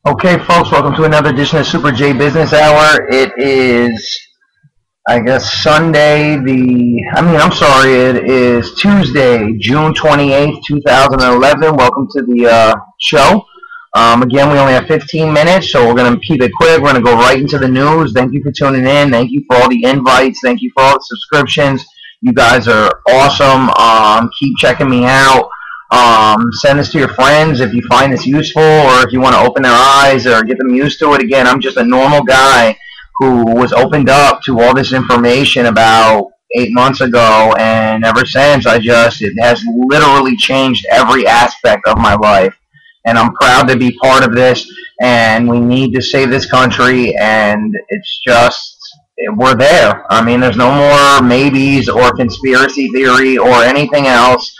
Okay, folks, welcome to another edition of Super J Business Hour. It is, I guess, it is Tuesday, June 28th, 2011. Welcome to the show. Again, we only have 15 minutes, so we're going to keep it quick. We're going to go right into the news. Thank you for tuning in. Thank you for all the invites. Thank you for all the subscriptions. You guys are awesome. Keep checking me out. Send this to your friends if you find this useful, or if you want to open their eyes or get them used to it. Again, I'm just a normal guy who was opened up to all this information about 8 months ago, and ever since, it has literally changed every aspect of my life. And I'm proud to be part of this, and we need to save this country, and it's just, we're there. I mean, there's no more maybes or conspiracy theory or anything else.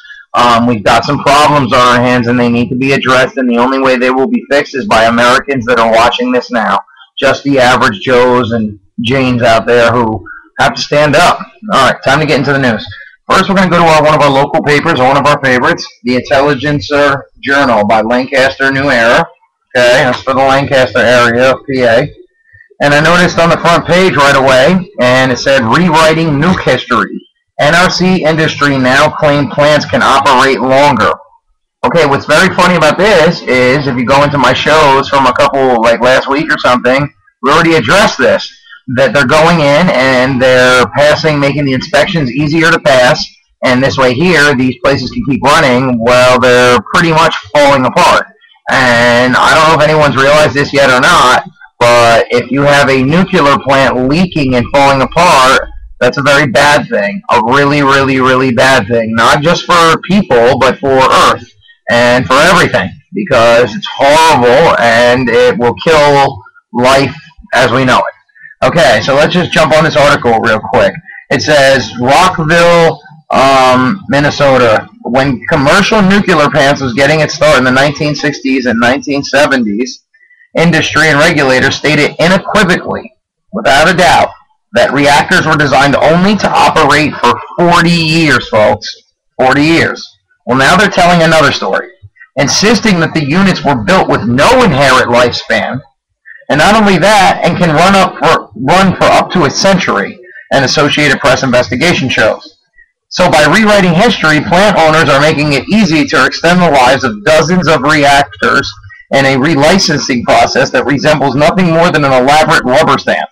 We've got some problems on our hands, and they need to be addressed, and the only way they will be fixed is by Americans that are watching this now. Just the average Joes and Janes out there who have to stand up. All right, time to get into the news. First, we're going to go to one of our local papers, one of our favorites, the Intelligencer Journal by Lancaster New Era. Okay, that's for the Lancaster area of PA. And I noticed on the front page right away, and it said, Rewriting Nuke History. NRC industry now claim plants can operate longer. Okay, what's very funny about this is if you go into my shows from a couple, like last week or something, we already addressed this, that they're going in and they're making the inspections easier to pass, and this way here, these places can keep running while they're pretty much falling apart. And I don't know if anyone's realized this yet or not, but if you have a nuclear plant leaking and falling apart, that's a very bad thing, a really, really, really bad thing, not just for people, but for Earth and for everything, because it's horrible and it will kill life as we know it. Okay, so let's just jump on this article real quick. It says, Rockville, Minnesota, when commercial nuclear plants was getting its start in the 1960s and 1970s, industry and regulators stated unequivocally, without a doubt, that reactors were designed only to operate for 40 years, folks. 40 years. Well, now they're telling another story, insisting that the units were built with no inherent lifespan, and not only that, and can run for up to a century, an Associated Press investigation shows. So by rewriting history, plant owners are making it easy to extend the lives of dozens of reactors in a relicensing process that resembles nothing more than an elaborate rubber stamp.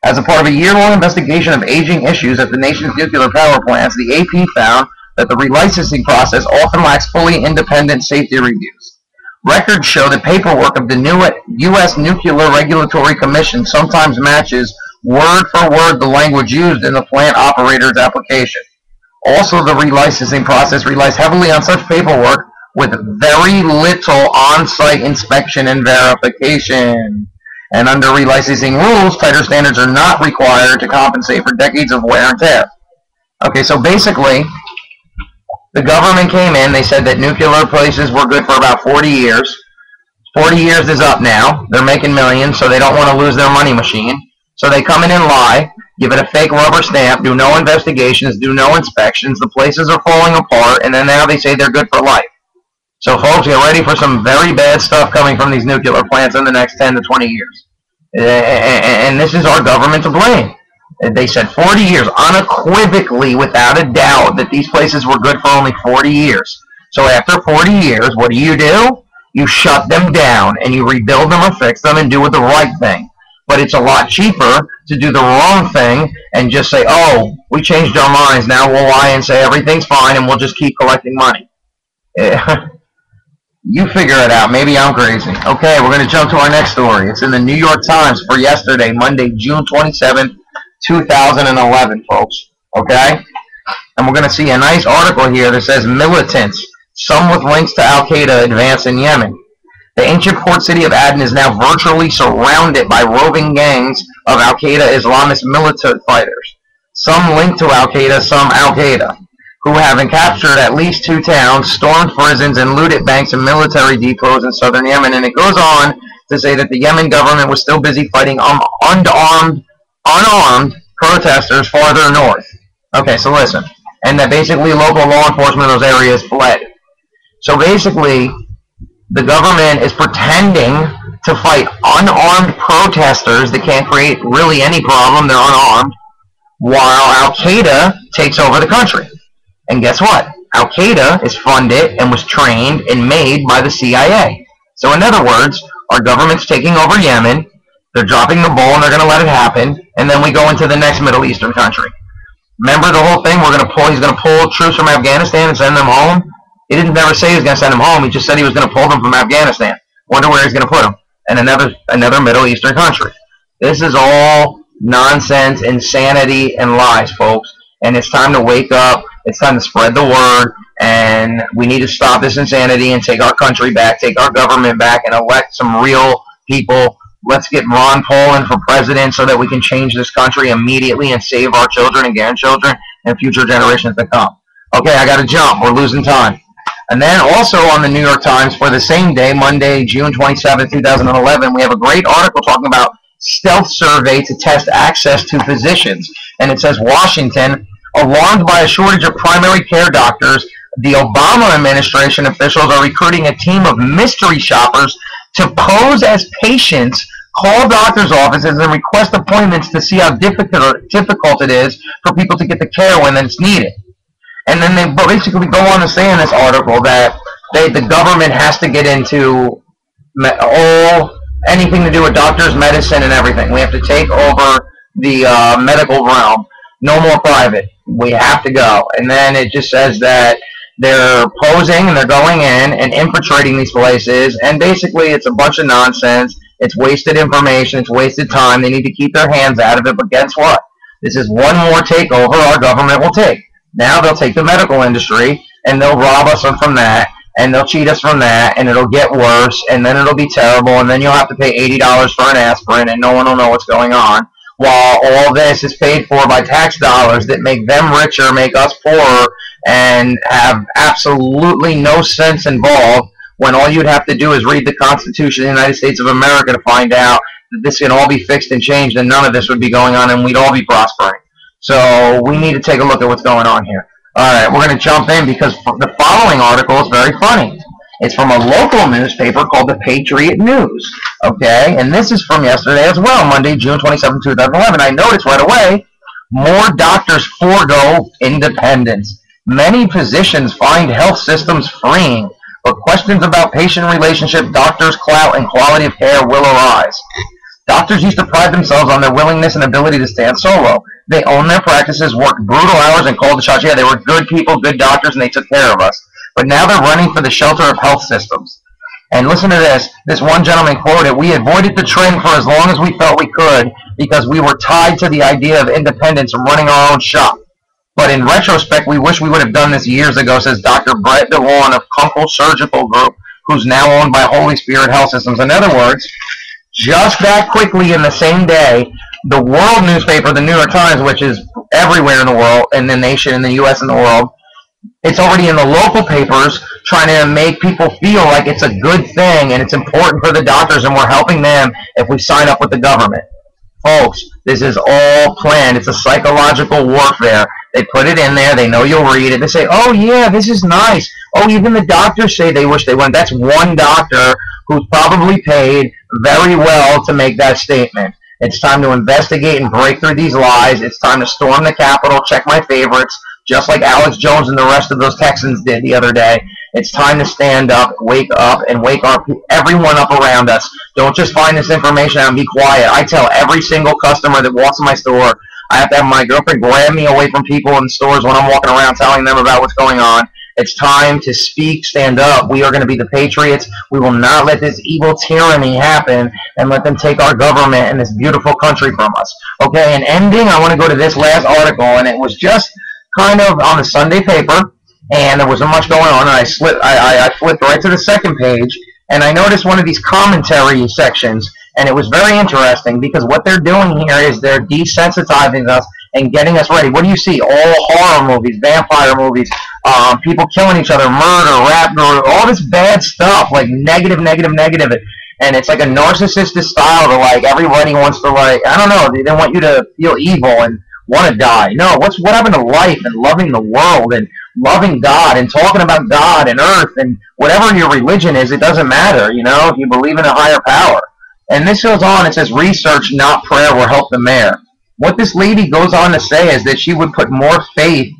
As a part of a year-long investigation of aging issues at the nation's nuclear power plants, the AP found that the relicensing process often lacks fully independent safety reviews. Records show that paperwork of the new U.S. Nuclear Regulatory Commission sometimes matches word for word the language used in the plant operator's application. Also, the relicensing process relies heavily on such paperwork with very little on-site inspection and verification. And under relicensing rules, tighter standards are not required to compensate for decades of wear and tear. Okay, so basically, the government came in, they said that nuclear places were good for about 40 years. 40 years is up now. They're making millions, so they don't want to lose their money machine. So they come in and lie, give it a fake rubber stamp, do no investigations, do no inspections, the places are falling apart, and then now they say they're good for life. So folks, get ready for some very bad stuff coming from these nuclear plants in the next 10 to 20 years. And this is our government to blame. They said 40 years, unequivocally, without a doubt, that these places were good for only 40 years. So after 40 years, what do? You shut them down, and you rebuild them or fix them and do the right thing. But it's a lot cheaper to do the wrong thing and just say, oh, we changed our minds, now we'll lie and say everything's fine and we'll just keep collecting money. You figure it out. Maybe I'm crazy. Okay, we're going to jump to our next story. It's in the New York Times for yesterday, Monday, June 27th, 2011, folks. Okay? And we're going to see a nice article here that says, Militants, some with links to Al-Qaeda, advance in Yemen. The ancient port city of Aden is now virtually surrounded by roving gangs of Al-Qaeda Islamist militant fighters. Some linked to Al-Qaeda, some Al-Qaeda, who having captured at least 2 towns, stormed prisons, and looted banks and military depots in southern Yemen. And it goes on to say that the Yemen government was still busy fighting unarmed protesters farther north. Okay, so listen. And that basically local law enforcement in those areas fled. So basically, the government is pretending to fight unarmed protesters that can't create really any problem. They're unarmed, while Al-Qaeda takes over the country. And guess what? Al-Qaeda is funded and was trained and made by the CIA. So in other words, our government's taking over Yemen, they're dropping the ball and they're going to let it happen, and then we go into the next Middle Eastern country. Remember the whole thing? He's going to pull troops from Afghanistan and send them home? He didn't never say he was going to send them home, he just said he was going to pull them from Afghanistan. Wonder where he's going to put them. And another Middle Eastern country. This is all nonsense, insanity, and lies, folks. And it's time to wake up. It's time to spread the word. And we need to stop this insanity and take our country back, take our government back, and elect some real people. Let's get Ron Paul in for president so that we can change this country immediately and save our children and grandchildren and future generations to come. Okay, I got to jump. We're losing time. And then also on the New York Times for the same day, Monday, June 27, 2011, we have a great article talking about stealth survey to test access to physicians. And it says, Washington, alarmed by a shortage of primary care doctors, the Obama administration officials are recruiting a team of mystery shoppers to pose as patients, call doctors' offices, and request appointments to see how difficult it is for people to get the care when it's needed. And then they basically go on to say in this article that the government has to get into anything to do with doctors, medicine, and everything. We have to take over the medical realm. No more private. We have to go. And then it just says that they're posing and they're going in and infiltrating these places. And basically it's a bunch of nonsense. It's wasted information. It's wasted time. They need to keep their hands out of it. But guess what? This is one more takeover our government will take. Now they'll take the medical industry and they'll rob us from that, and they'll cheat us from that, and it'll get worse, and then it'll be terrible, and then you'll have to pay $80 for an aspirin, and no one will know what's going on, while all this is paid for by tax dollars that make them richer, make us poorer, and have absolutely no sense involved, when all you'd have to do is read the Constitution of the United States of America to find out that this can all be fixed and changed, and none of this would be going on, and we'd all be prospering. So we need to take a look at what's going on here. All right, we're going to jump in because the following article is very funny. It's from a local newspaper called the Patriot News, okay? And this is from yesterday as well, Monday, June 27, 2011. I noticed right away, more doctors forego independence. Many physicians find health systems freeing, but questions about patient relationship, doctors' clout, and quality of care will arise. Doctors used to pride themselves on their willingness and ability to stand solo. They owned their practices, worked brutal hours, and called the shots. Yeah, they were good people, good doctors, and they took care of us. But now they're running for the shelter of health systems. And listen to this. This one gentleman quoted, "We avoided the trend for as long as we felt we could because we were tied to the idea of independence and running our own shop. But in retrospect, we wish we would have done this years ago," says Dr. Brett DeLawn of Kunkel Surgical Group, who's now owned by Holy Spirit Health Systems. In other words, just that quickly in the same day, the world newspaper, the New York Times, which is everywhere in the world, in the nation, in the U.S. and the world, it's already in the local papers trying to make people feel like it's a good thing and it's important for the doctors and we're helping them if we sign up with the government. Folks, this is all planned. It's a psychological warfare. They put it in there. They know you'll read it. They say, oh, yeah, this is nice. Oh, even the doctors say they wish they went. That's one doctor who's probably paid very well to make that statement. It's time to investigate and break through these lies. It's time to storm the Capitol, check my favorites, just like Alex Jones and the rest of those Texans did the other day. It's time to stand up, and wake up everyone up around us. Don't just find this information out and be quiet. I tell every single customer that walks in my store, I have to have my girlfriend grab me away from people in stores when I'm walking around telling them about what's going on. It's time to speak, stand up. We are going to be the Patriots. We will not let this evil tyranny happen and let them take our government and this beautiful country from us. Okay, in ending, I want to go to this last article, and it was just kind of on the Sunday paper, and there wasn't much going on, and I flipped right to the second page, and I noticed one of these commentary sections, and it was very interesting because what they're doing here is they're desensitizing us and getting us ready. What do you see? All horror movies, vampire movies, people killing each other, murder, rap, all this bad stuff, like negative, and it's like a narcissistic style to like everybody wants to like, I don't know, they want you to feel evil and want to die. No, what happened to life and loving the world and loving God and talking about God and earth and whatever your religion is, it doesn't matter, you know, if you believe in a higher power. And this goes on, it says research, not prayer, will help the mayor. What this lady goes on to say is that she would put more faith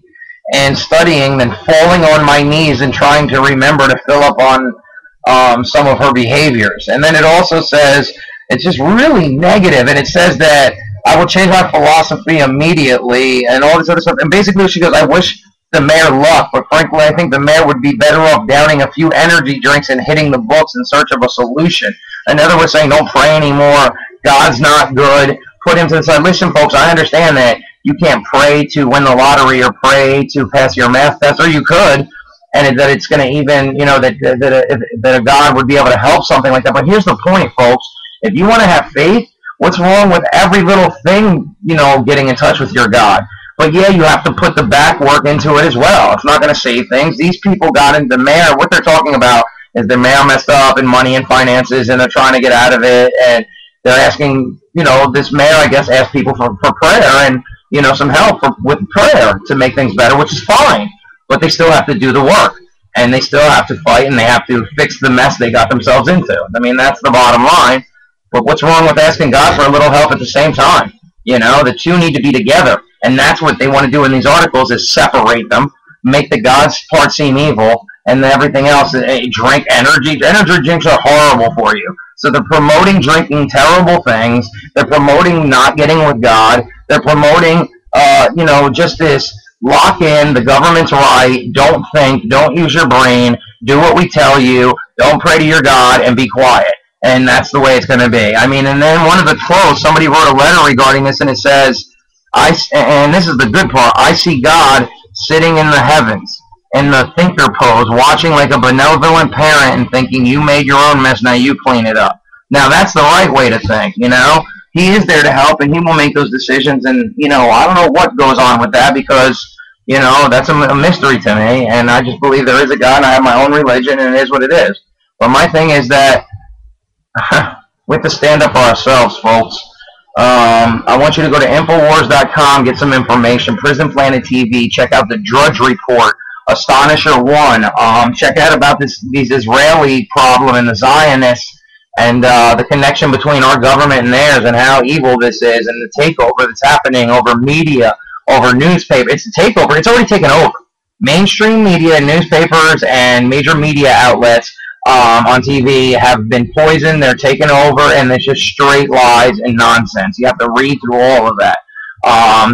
in studying than falling on my knees and trying to remember to fill up on some of her behaviors. And then it also says, it's just really negative, and it says that I will change my philosophy immediately and all this other stuff. And basically she goes, I wish the mayor luck, but frankly I think the mayor would be better off downing a few energy drinks and hitting the books in search of a solution. In other words, saying don't pray anymore, God's not good, put him to the side. Listen folks, I understand that you can't pray to win the lottery or pray to pass your math test, or you could, and that it's going to even, you know, that a God would be able to help something like that. But here's the point, folks. If you want to have faith, what's wrong with every little thing, you know, getting in touch with your God? But yeah, you have to put the back work into it as well. It's not going to save things. These people got into the mayor. What they're talking about is the mayor messed up in money and finances, and they're trying to get out of it. And they're asking, you know, this mayor, I guess, asked people for prayer and, you know, some help with prayer to make things better, which is fine. But they still have to do the work. And they still have to fight, and they have to fix the mess they got themselves into. I mean, that's the bottom line. But what's wrong with asking God for a little help at the same time? You know, the two need to be together. And that's what they want to do in these articles, is separate them, make the God's part seem evil, and then everything else, drink energy. Energy drinks are horrible for you. So they're promoting drinking terrible things. They're promoting not getting with God. They're promoting, you know, just this lock in, the government's right, don't think, don't use your brain, do what we tell you, don't pray to your God, and be quiet. And that's the way it's going to be. I mean, and then one of the quotes, somebody wrote a letter regarding this, and it says, and this is the good part, I see God sitting in the heavens, in the thinker pose, watching like a benevolent parent and thinking, you made your own mess, now you clean it up. Now, that's the right way to think, you know? He is there to help, and he will make those decisions, and, you know, I don't know what goes on with that, because, you know, that's a mystery to me, and I just believe there is a God, and I have my own religion, and it is what it is. But my thing is that we have to stand up for ourselves, folks. I want you to go to Infowars.com, get some information, Prison Planet TV, check out the Drudge Report, Astonisher 1, check out about these Israeli problem and the Zionists, and the connection between our government and theirs, and how evil this is, and the takeover that's happening over media, over newspaper. It's a takeover. It's already taken over. Mainstream media, newspapers, and major media outlets on TV have been poisoned. They're taken over, and it's just straight lies and nonsense. You have to read through all of that.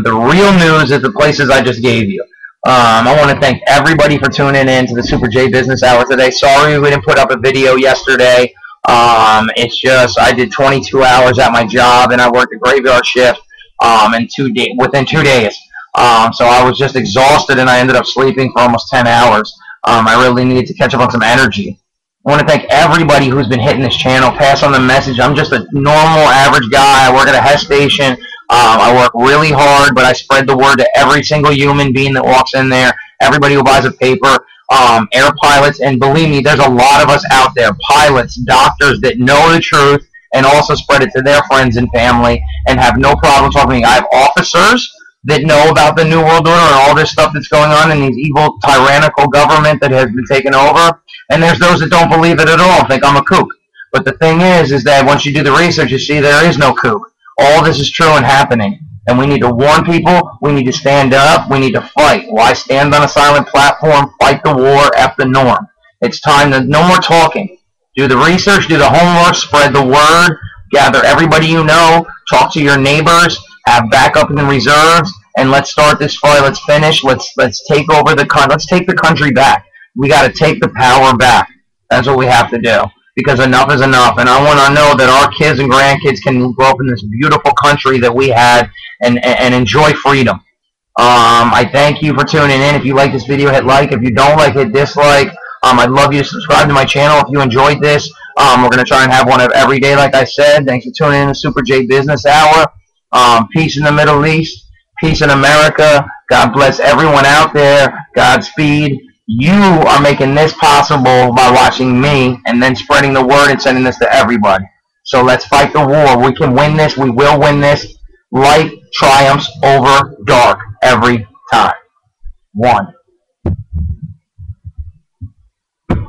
The real news is the places I just gave you. I want to thank everybody for tuning in to the Super J Business Hour today. Sorry we didn't put up a video yesterday. It's just I did 22 hours at my job, and I worked a graveyard shift within 2 days. So I was just exhausted, and I ended up sleeping for almost 10 hours. I really needed to catch up on some energy. I want to thank everybody who's been hitting this channel. Pass on the message. I'm just a normal, average guy. I work at a HES station. I work really hard, but I spread the word to every single human being that walks in there, everybody who buys a paper, air pilots, and believe me, there's a lot of us out there, pilots, doctors that know the truth and also spread it to their friends and family and have no problem talking to me. I have officers that know about the New World Order and all this stuff that's going on in these evil, tyrannical government that has been taken over. And there's those that don't believe it at all, think I'm a kook. But the thing is that once you do the research, you see there is no kook. All this is true and happening. And we need to warn people. We need to stand up. We need to fight. Why stand on a silent platform? Fight the war, F the norm. It's time to, no more talking. Do the research, do the homework, spread the word, gather everybody you know, talk to your neighbors, have backup in the reserves, and let's start this fight. Let's finish. Let's take over the country. Let's take the country back. We got to take the power back. That's what we have to do, because enough is enough. And I want to know that our kids and grandkids can grow up in this beautiful country that we had and enjoy freedom. I thank you for tuning in. If you like this video, hit like. If you don't like, hit dislike. I'd love you to subscribe to my channel if you enjoyed this. We're going to try and have one of every day, like I said. Thanks for tuning in to Super J Business Hour. Peace in the Middle East. Peace in America. God bless everyone out there. Godspeed. You are making this possible by watching me and then spreading the word and sending this to everybody. So let's fight the war. We can win this. We will win this. Light triumphs over dark every time. One.